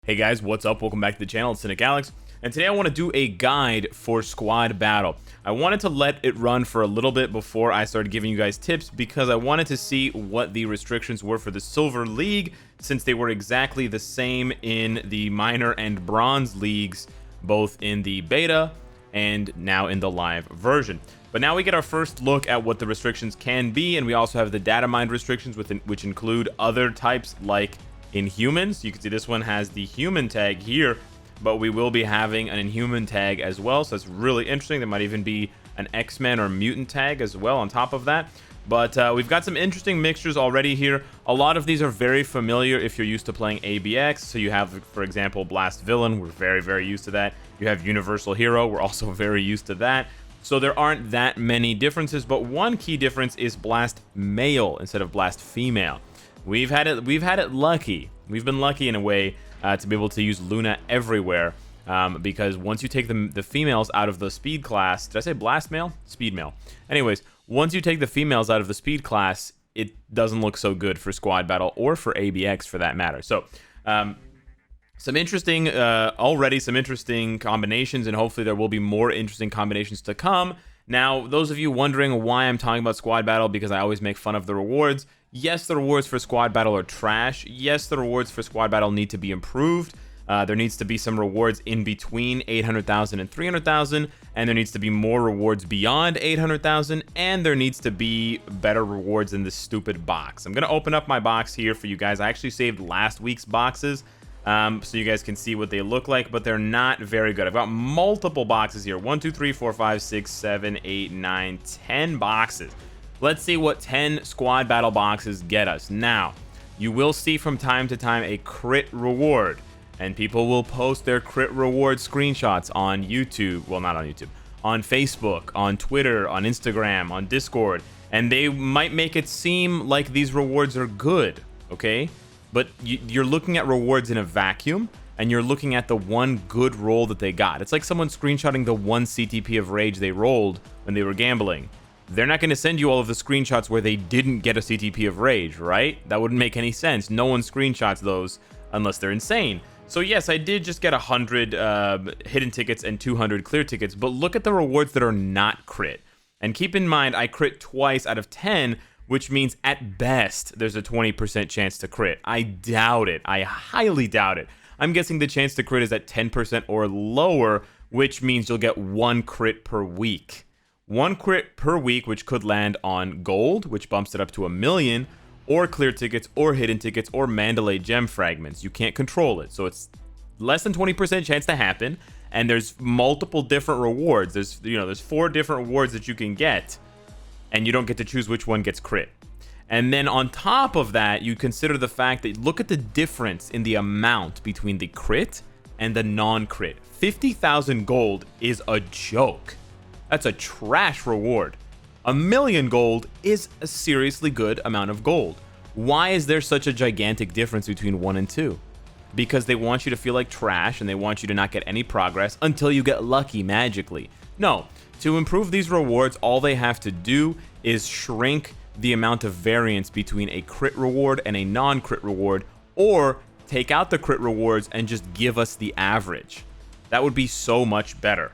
Hey guys, what's up? Welcome back to the channel. It's Cynicalex, and today I want to do a guide for squad battle. I wanted to let it run for a little bit before I started giving you guys tips because I wanted to see what the restrictions were for the Silver League, since they were exactly the same in the Minor and Bronze Leagues, both in the beta and now in the live version. But now we get our first look at what the restrictions can be, and we also have the data mined restrictions, which include other types like Inhumans. You can see this one has the human tag here, but we will be having an Inhuman tag as well, so that's really interesting. There might even be an X-Men or mutant tag as well on top of that. But we've got some interesting mixtures already here. A lot of these are very familiar if you're used to playing ABX. So you have, for example, Blast Villain. We're very used to that. You have Universal Hero. We're also very used to that. So there aren't that many differences, but one key difference is Blast Male instead of Blast Female. We've had it lucky. We've been lucky in a way to be able to use Luna everywhere, because once you take the females out of the speed class, did I say Blast Male? Speed Male. Anyways, once you take the females out of the speed class, it doesn't look so good for squad battle or for ABX for that matter. So some interesting combinations, and hopefully there will be more interesting combinations to come. Now, those of you wondering why I'm talking about squad battle, because I always make fun of the rewards. Yes, the rewards for squad battle are trash. Yes, the rewards for squad battle need to be improved. There needs to be some rewards in between 800,000 and 300,000, and there needs to be more rewards beyond 800,000, and there needs to be better rewards in this stupid box. I'm going to open up my box here for you guys. I actually saved last week's boxes, so you guys can see what they look like, but they're not very good. I've got multiple boxes here. 1, 2, 3, 4, 5, 6, 7, 8, 9, 10 boxes. Let's see what 10 squad battle boxes get us. Now, you will see from time to time a crit reward, and people will post their crit reward screenshots on YouTube. Well, not on YouTube. On Facebook, on Twitter, on Instagram, on Discord, and they might make it seem like these rewards are good, okay? But you're looking at rewards in a vacuum, and you're looking at the one good roll that they got. It's like someone screenshotting the one CTP of rage they rolled when they were gambling. They're not going to send you all of the screenshots where they didn't get a CTP of rage, right? That wouldn't make any sense. No one screenshots those unless they're insane. So yes, I did just get 100 hidden tickets and 200 clear tickets, but look at the rewards that are not crit. And keep in mind, I crit twice out of 10, which means at best, there's a 20% chance to crit. I doubt it. I highly doubt it. I'm guessing the chance to crit is at 10% or lower, which means you'll get 1 crit per week. 1 crit per week, which could land on gold, which bumps it up to 1 million, or clear tickets, or hidden tickets, or Mandalay gem fragments. You can't control it, so it's less than 20% chance to happen. And there's multiple different rewards. There's 4 different rewards that you can get, and you don't get to choose which one gets crit. And then on top of that, you consider the fact that look at the difference in the amount between the crit and the non-crit. 50,000 gold is a joke. That's a trash reward. 1 million gold is a seriously good amount of gold. Why is there such a gigantic difference between 1 and 2? Because they want you to feel like trash, and they want you to not get any progress until you get lucky magically. No, to improve these rewards, all they have to do is shrink the amount of variance between a crit reward and a non-crit reward, or take out the crit rewards and just give us the average. That would be so much better.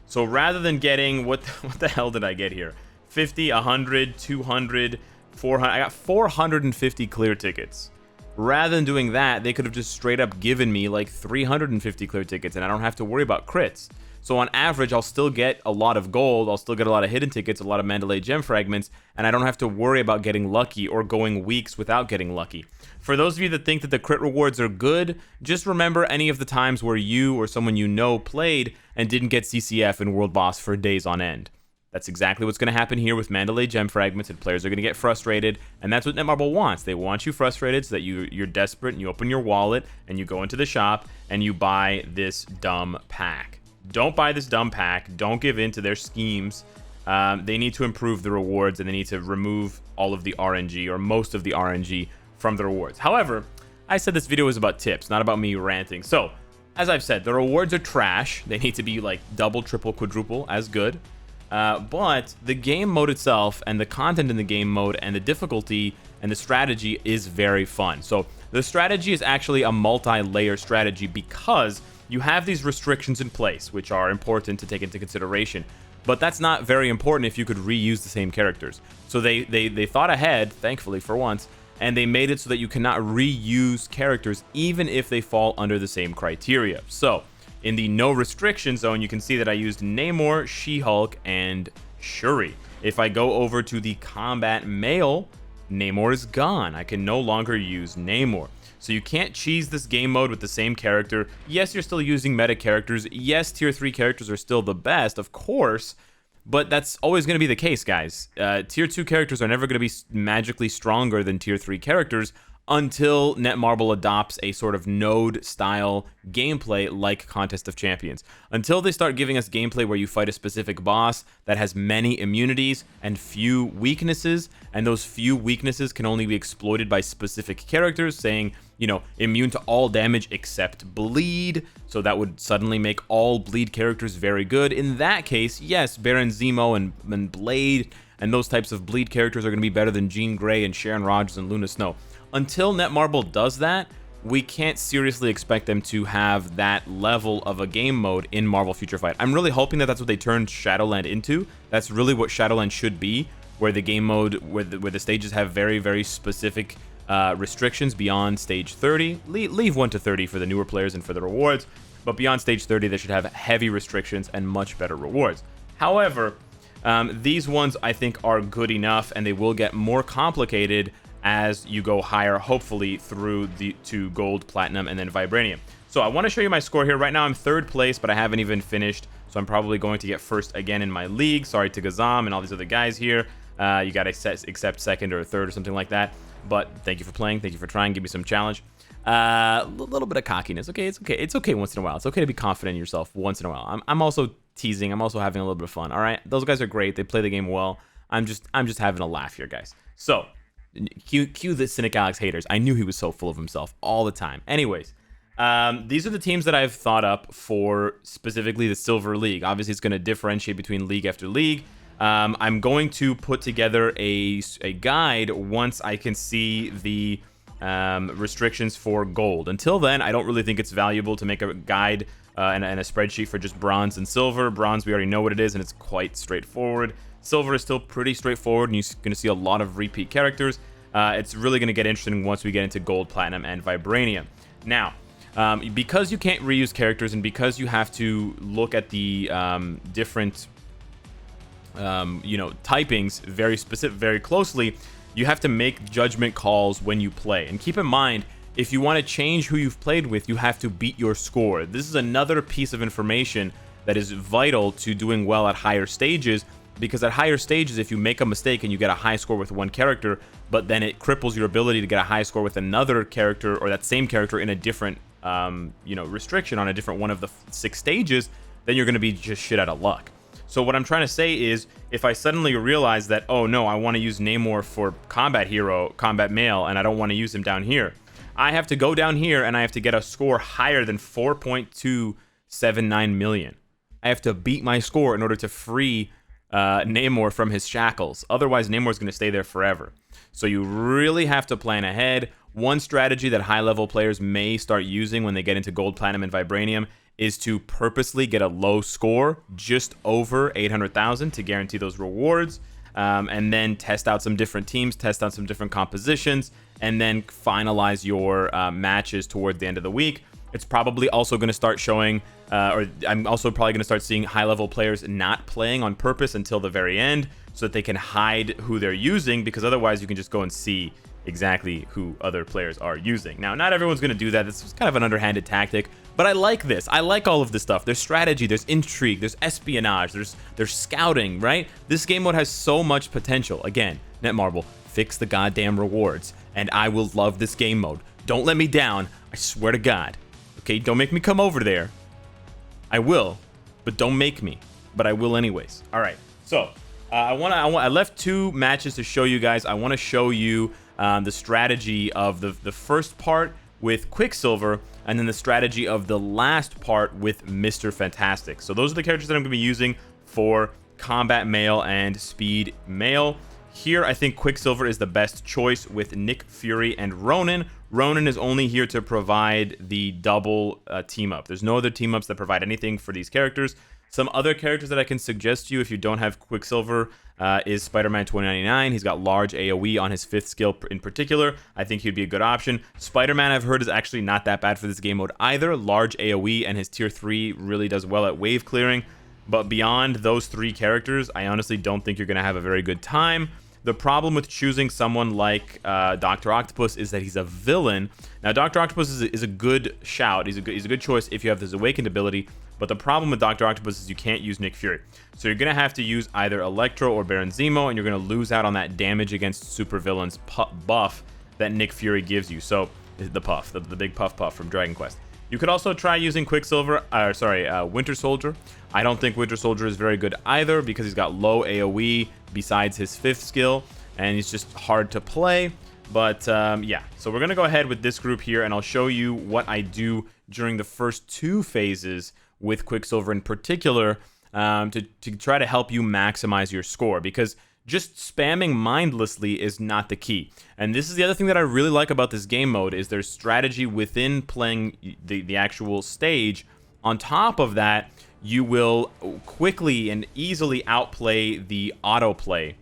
So rather than getting, what the hell did I get here? 50, 100, 200, 400. I got 450 clear tickets. Rather than doing that, they could have just straight up given me like 350 clear tickets, and I don't have to worry about crits. So on average, I'll still get a lot of gold, I'll still get a lot of hidden tickets, a lot of Mandalay gem fragments, and I don't have to worry about getting lucky or going weeks without getting lucky. For those of you that think that the crit rewards are good, just remember any of the times where you or someone you know played and didn't get CCF in World Boss for days on end. That's exactly what's going to happen here with Mandalay gem fragments, and players are going to get frustrated, and that's what Netmarble wants. They want you frustrated so that you're desperate, and you open your wallet, and you go into the shop, and you buy this dumb pack. Don't buy this dumb pack. Don't give in to their schemes. They need to improve the rewards, and they need to remove all of the RNG, or most of the RNG, from the rewards. However, I said this video was about tips, not about me ranting. So, as I've said, the rewards are trash. They need to be like double, triple, quadruple as good. But the game mode itself and the content in the game mode and the difficulty and the strategy is very fun. So the strategy is actually a multi-layer strategy because you have these restrictions in place, which are important to take into consideration. But that's not very important if you could reuse the same characters. So they thought ahead, thankfully for once, and they made it so that you cannot reuse characters even if they fall under the same criteria. So in the no restriction zone, you can see that I used Namor, She-Hulk, and Shuri. If I go over to the combat male, Namor is gone. I can no longer use Namor. So you can't cheese this game mode with the same character. Yes, you're still using meta characters. Yes, tier 3 characters are still the best, of course, but that's always going to be the case, guys. Tier 2 characters are never going to be magically stronger than tier 3 characters until Netmarble adopts a sort of node-style gameplay like Contest of Champions. Until they start giving us gameplay where you fight a specific boss that has many immunities and few weaknesses, and those few weaknesses can only be exploited by specific characters, saying, you know, immune to all damage except bleed, so that would suddenly make all bleed characters very good. In that case, yes, Baron Zemo and Blade and those types of bleed characters are going to be better than Jean Grey and Sharon Rogers and Luna Snow. Until Netmarble does that, we can't seriously expect them to have that level of a game mode in Marvel Future Fight. I'm really hoping that that's what they turned Shadowland into. That's really what Shadowland should be, where the game mode, where the stages have very, very specific restrictions beyond stage 30. Leave 1 to 30 for the newer players and for the rewards, but beyond stage 30, they should have heavy restrictions and much better rewards. However, these ones I think are good enough, and they will get more complicated as you go higher, hopefully through to gold, platinum, and then vibranium. So I want to show you my score here. Right now I'm 3rd place, but I haven't even finished, so I'm probably going to get 1st again in my league. Sorry to Gazam and all these other guys here. You gotta accept 2nd or 3rd or something like that. But thank you for playing. Thank you for trying. Give me some challenge. A little bit of cockiness. Okay, it's okay. It's okay once in a while. It's okay to be confident in yourself once in a while. I'm also teasing. I'm also having a little bit of fun. All right, those guys are great. They play the game well. I'm just having a laugh here, guys. So cue the Cynicalex haters. I knew he was so full of himself all the time. Anyways, these are the teams that I've thought up for specifically the Silver League. Obviously, it's going to differentiate between league after league. I'm going to put together a guide once I can see the restrictions for gold. Until then, I don't really think it's valuable to make a guide and a spreadsheet for just bronze and silver. Bronze, we already know what it is, and it's quite straightforward. Silver is still pretty straightforward, and you're going to see a lot of repeat characters. It's really going to get interesting once we get into gold, platinum, and vibranium. Now, because you can't reuse characters, and because you have to look at the different typings very closely, you have to make judgment calls when you play. And keep in mind, if you want to change who you've played with, you have to beat your score. This is another piece of information that is vital to doing well at higher stages, because at higher stages, if you make a mistake and you get a high score with one character, but then it cripples your ability to get a high score with another character or that same character in a different restriction on a different one of the 6 stages, then you're going to be just shit out of luck. So what I'm trying to say is, if I suddenly realize that, oh no, I want to use Namor for combat hero, combat male, and I don't want to use him down here, I have to go down here and I have to get a score higher than 4.279 million. I have to beat my score in order to free Namor from his shackles. Otherwise, Namor's going to stay there forever. So you really have to plan ahead. One strategy that high-level players may start using when they get into gold, platinum, and vibranium is to purposely get a low score, just over 800,000, to guarantee those rewards, and then test out some different teams, test out some different compositions, and then finalize your matches toward the end of the week. It's probably also going to start showing, or I'm also probably going to start seeing high-level players not playing on purpose until the very end, so that they can hide who they're using, because otherwise you can just go and see exactly who other players are using. Now, not everyone's going to do that. This is kind of an underhanded tactic, but I like this. I like all of this stuff. There's strategy, there's intrigue, there's espionage, there's scouting, right? This game mode has so much potential. Again, Netmarble, fix the goddamn rewards, and I will love this game mode. Don't let me down. I swear to God. Okay, don't make me come over there. I will, but don't make me. But I will anyways. All right. So I left 2 matches to show you guys. I want to show you the strategy of the first part with Quicksilver, and then the strategy of the last part with Mr. Fantastic. So those are the characters that I'm going to be using for combat male and speed male. Here, I think Quicksilver is the best choice with Nick Fury and Ronan. Ronan is only here to provide the double team up. There's no other team ups that provide anything for these characters. Some other characters that I can suggest to you if you don't have Quicksilver is Spider-Man 2099. He's got large AoE on his 5th skill in particular. I think he'd be a good option. Spider-Man, I've heard, is actually not that bad for this game mode either. Large AoE, and his tier 3 really does well at wave clearing. But beyond those 3 characters, I honestly don't think you're going to have a very good time. The problem with choosing someone like Dr. Octopus is that he's a villain. Now, Dr. Octopus is a good shout. He's a good choice if you have this awakened ability. But the problem with Dr. Octopus is you can't use Nick Fury. So you're going to have to use either Electro or Baron Zemo, and you're going to lose out on that damage against supervillains buff that Nick Fury gives you. So the puff, the big puff from Dragon Quest. You could also try using Winter Soldier. I don't think Winter Soldier is very good either because he's got low AoE besides his 5th skill, and he's just hard to play. But yeah, so we're going to go ahead with this group here, and I'll show you what I do during the first 2 phases with Quicksilver in particular to try to help you maximize your score, because just spamming mindlessly is not the key. And this is the other thing that I really like about this game mode is there's strategy within playing the actual stage. On top of that, you will quickly and easily outplay the autoplay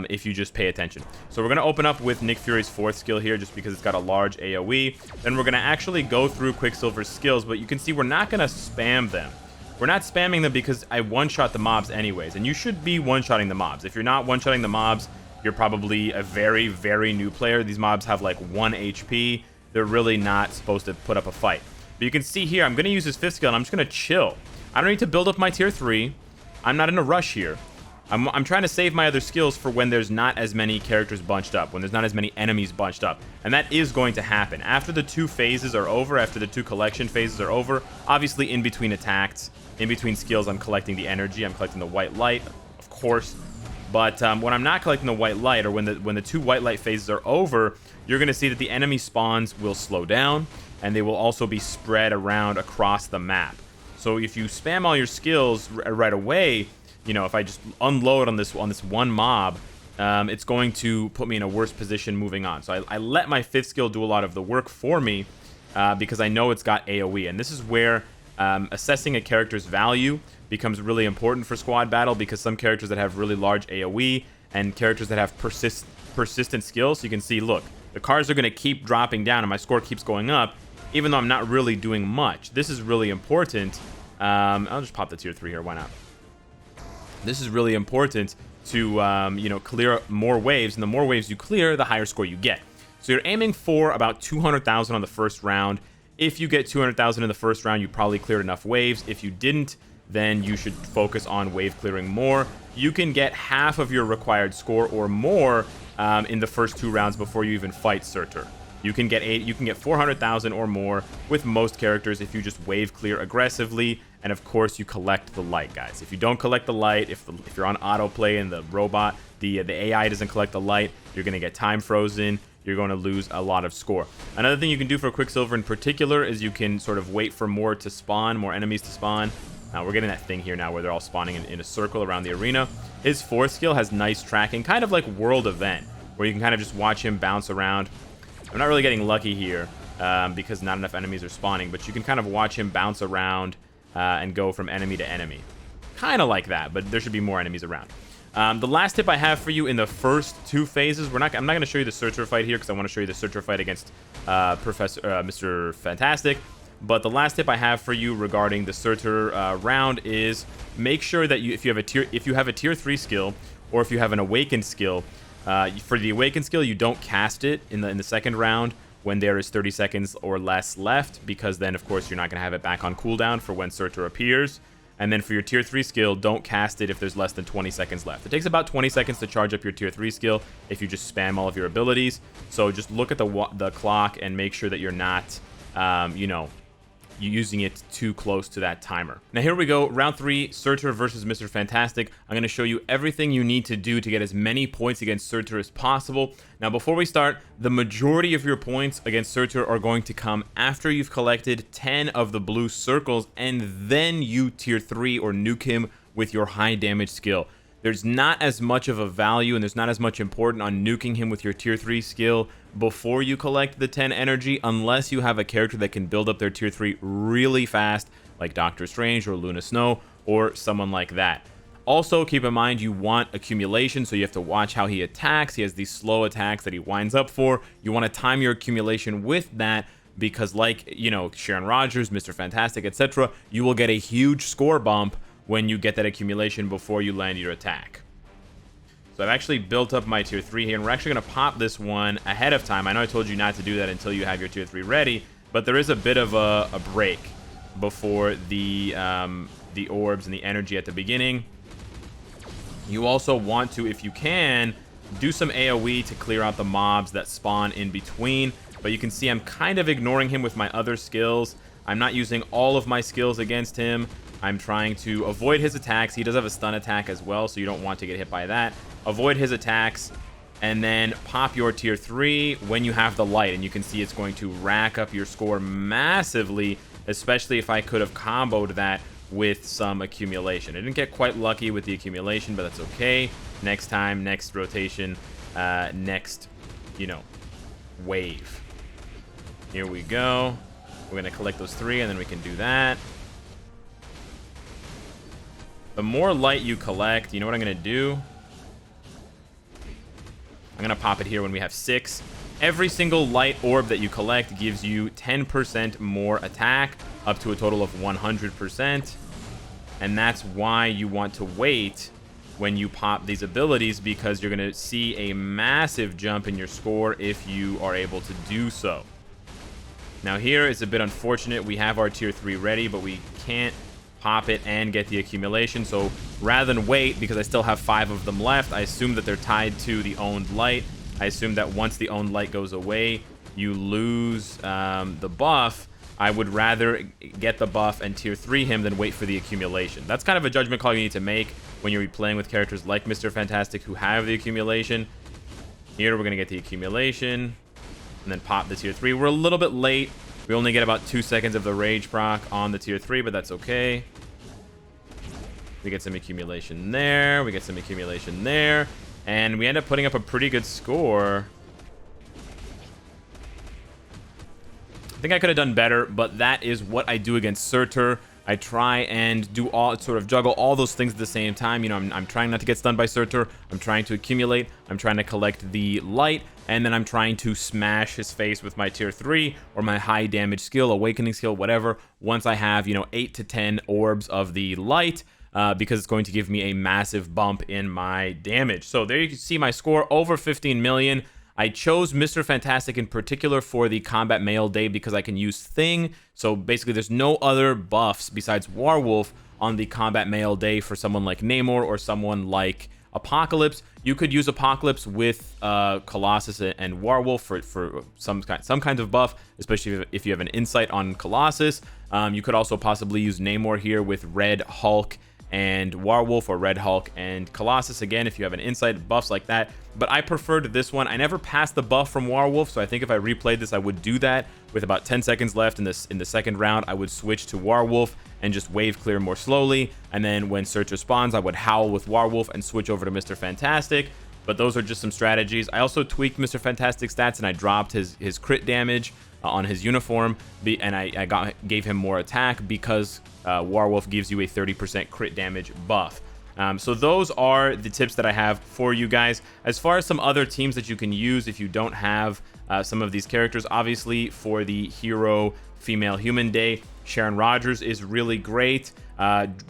if you just pay attention. So we're going to open up with Nick Fury's 4th skill here just because it's got a large AoE. Then we're going to actually go through Quicksilver's skills, but you can see we're not going to spam them. We're not spamming them because I one-shot the mobs anyways, and you should be one-shotting the mobs. If you're not one-shotting the mobs, you're probably a very, very new player. These mobs have like 1 HP. They're really not supposed to put up a fight. But you can see here, I'm going to use his 5th skill, and I'm just going to chill. I don't need to build up my tier 3. I'm not in a rush here. I'm trying to save my other skills for when there's not as many characters bunched up, when there's not as many enemies bunched up. And that is going to happen. After the 2 phases are over, after the 2 collection phases are over, obviously in between attacks, in between skills, I'm collecting the energy, I'm collecting the white light, of course. But when I'm not collecting the white light, or when the 2 white light phases are over, you're going to see that the enemy spawns will slow down, and they will also be spread around across the map. So if you spam all your skills right away, you know, if I just unload on this one mob, it's going to put me in a worse position moving on. So I let my 5th skill do a lot of the work for me because I know it's got AoE. And this is where assessing a character's value becomes really important for squad battle, because some characters that have really large AoE and characters that have persistent skills, so you can see, look, the cards are going to keep dropping down and my score keeps going up, even though I'm not really doing much. This is really important. I'll just pop the tier 3 here. Why not? This is really important to, you know, clear more waves, and the more waves you clear, the higher score you get. So you're aiming for about 200,000 on the first round. If you get 200,000 in the first round, you probably cleared enough waves. If you didn't, then you should focus on wave clearing more. You can get half of your required score or more in the first 2 rounds before you even fight Surtur. You can get 400,000 or more with most characters if you just wave clear aggressively, and of course you collect the light, guys. If you don't collect the light, if you're on autoplay and the robot, the AI doesn't collect the light, you're gonna get time frozen. You're going to lose a lot of score. Another thing you can do for Quicksilver in particular is you can sort of wait for more to spawn, more enemies to spawn. We're getting that thing here now where they're all spawning in a circle around the arena. His 4th skill has nice tracking, kind of like World Event, where you can kind of just watch him bounce around. I'm not really getting lucky here because not enough enemies are spawning, but you can kind of watch him bounce around and go from enemy to enemy. Kind of like that, but there should be more enemies around. The last tip I have for you in the first 2 phases, I'm not going to show you the Surtur fight here because I want to show you the Surtur fight against Mr. Fantastic. But the last tip I have for you regarding the Surtur round is make sure that if you have a tier 3 skill, or if you have an awakened skill, for the awakened skill you don't cast it in the second round when there is 30 seconds or less left, because then of course you're not going to have it back on cooldown for when Surtur appears. And then for your tier 3 skill, don't cast it if there's less than 20 seconds left. It takes about 20 seconds to charge up your tier 3 skill if you just spam all of your abilities. So just look at the clock and make sure that you're not, you know, using it too close to that timer. Now here we go, round 3, Surtur versus Mr. Fantastic. I'm going to show you everything you need to do to get as many points against Surtur as possible. Now before we start, the majority of your points against Surtur are going to come after you've collected 10 of the blue circles, and then you tier 3 or nuke him with your high damage skill. There's not as much of a value and there's not as much important on nuking him with your tier 3 skill before you collect the 10 energy, unless you have a character that can build up their tier 3 really fast, like Doctor Strange or Luna Snow or someone like that. Also, keep in mind you want accumulation, so you have to watch how he attacks. He has these slow attacks that he winds up for. You want to time your accumulation with that, because like, you know, Sharon Rogers, Mr. Fantastic, etc., you will get a huge score bump when you get that accumulation before you land your attack. So I've actually built up my tier 3 here, and we're actually going to pop this one ahead of time. I know I told you not to do that until you have your tier 3 ready, but there is a bit of a break before the orbs and the energy at the beginning. You also want to, if you can, do some AoE to clear out the mobs that spawn in between. But you can see I'm kind of ignoring him with my other skills. I'm not using all of my skills against him. I'm trying to avoid his attacks. He does have a stun attack as well, so you don't want to get hit by that. Avoid his attacks, and then pop your tier 3 when you have the light. And you can see it's going to rack up your score massively, especially if I could have comboed that with some accumulation. I didn't get quite lucky with the accumulation, but that's okay. Next time, next rotation, next, you know, wave. Here we go. We're going to collect those 3, and then we can do that. The more light you collect, you know what I'm going to do? I'm going to pop it here when we have 6. Every single light orb that you collect gives you 10% more attack, up to a total of 100%. And that's why you want to wait when you pop these abilities, because you're going to see a massive jump in your score if you are able to do so. Now here it's a bit unfortunate. We have our tier 3 ready, but we can't pop it and get the accumulation. So rather than wait, because I still have 5 of them left, I assume that they're tied to the owned light. I assume that once the owned light goes away, you lose the buff. I would rather get the buff and tier 3 him than wait for the accumulation. That's kind of a judgment call you need to make when you're playing with characters like Mr. Fantastic who have the accumulation. Here we're going to get the accumulation and then pop the tier 3. We're a little bit late. We only get about 2 seconds of the rage proc on the tier 3, but that's okay. We get some accumulation there. We get some accumulation there. And we end up putting up a pretty good score. I think I could have done better, but that is what I do against Surtur. I try and do all, sort of juggle all those things at the same time. You know, I'm trying not to get stunned by Surtur. I'm trying to accumulate. I'm trying to collect the light. And then I'm trying to smash his face with my tier 3 or my high damage skill, awakening skill, whatever. Once I have, you know, 8 to 10 orbs of the light, because it's going to give me a massive bump in my damage. So there you can see my score, over 15 million. I chose Mr. Fantastic in particular for the Combat Mail Day because I can use Thing. So basically there's no other buffs besides Warwolf on the Combat Mail Day for someone like Namor or someone like Apocalypse. You could use Apocalypse with Colossus and Warwolf for some kind of buff, especially if you have an insight on Colossus. You could also possibly use Namor here with Red Hulk and Warwolf, or Red Hulk and Colossus, again, if you have an insight, buffs like that. But I preferred this one. I never passed the buff from Warwolf, so I think if I replayed this, I would do that. With about 10 seconds left in the second round, I would switch to Warwolf and just wave clear more slowly. And then when Surtur spawns, I would howl with Warwolf and switch over to Mr. Fantastic. But those are just some strategies. I also tweaked Mr. Fantastic's stats, and I dropped his crit damage on his uniform, and I gave him more attack because Warwolf gives you a 30% crit damage buff. So those are the tips that I have for you guys. As far as some other teams that you can use if you don't have some of these characters, obviously for the Hero Female Human Day, Sharon Rogers is really great.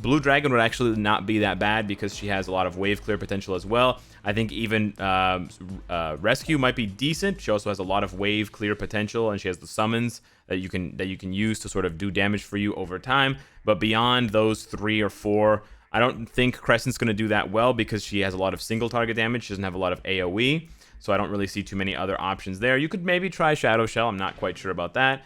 Blue Dragon would actually not be that bad because she has a lot of wave clear potential as well. I think even Rescue might be decent. She also has a lot of wave clear potential, and she has the summons that you can use to sort of do damage for you over time. But beyond those 3 or 4, I don't think Crescent's going to do that well because she has a lot of single target damage. She doesn't have a lot of AoE, so I don't really see too many other options there. You could maybe try Shadow Shell. I'm not quite sure about that.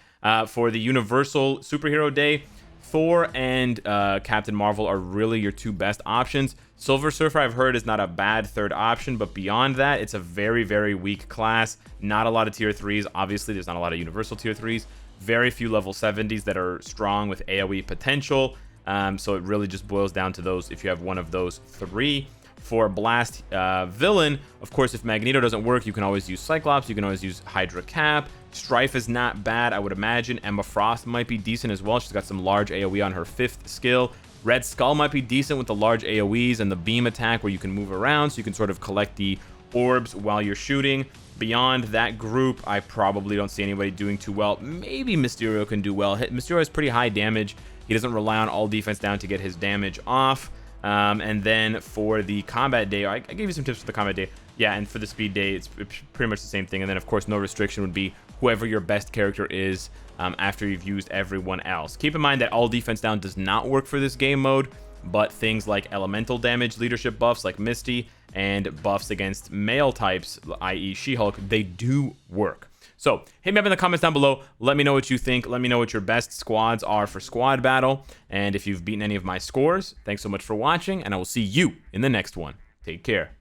For the Universal Superhero Day, Thor and Captain Marvel are really your 2 best options. Silver Surfer, I've heard, is not a bad third option, but beyond that, it's a very, very weak class. Not a lot of tier 3s. Obviously, there's not a lot of Universal tier 3s. Very few level 70s that are strong with AoE potential. So it really just boils down to those if you have one of those 3. For Blast villain, of course, if Magneto doesn't work, you can always use Cyclops, you can always use Hydra Cap. Strife is not bad, I would imagine. Emma Frost might be decent as well. She's got some large AoE on her 5th skill. Red Skull might be decent with the large AoEs and the beam attack where you can move around, so you can sort of collect the orbs while you're shooting. Beyond that group, I probably don't see anybody doing too well. Maybe Mysterio can do well. Mysterio has pretty high damage. He doesn't rely on all defense down to get his damage off. And then for the combat day, I gave you some tips for the combat day. Yeah, and for the speed day, it's pretty much the same thing. And then, of course, no restriction would be whoever your best character is after you've used everyone else. Keep in mind that all defense down does not work for this game mode, but things like elemental damage, leadership buffs like Misty, and buffs against male types, i.e. She-Hulk, they do work. So hit me up in the comments down below. Let me know what you think. Let me know what your best squads are for squad battle. And if you've beaten any of my scores, thanks so much for watching, and I will see you in the next one. Take care.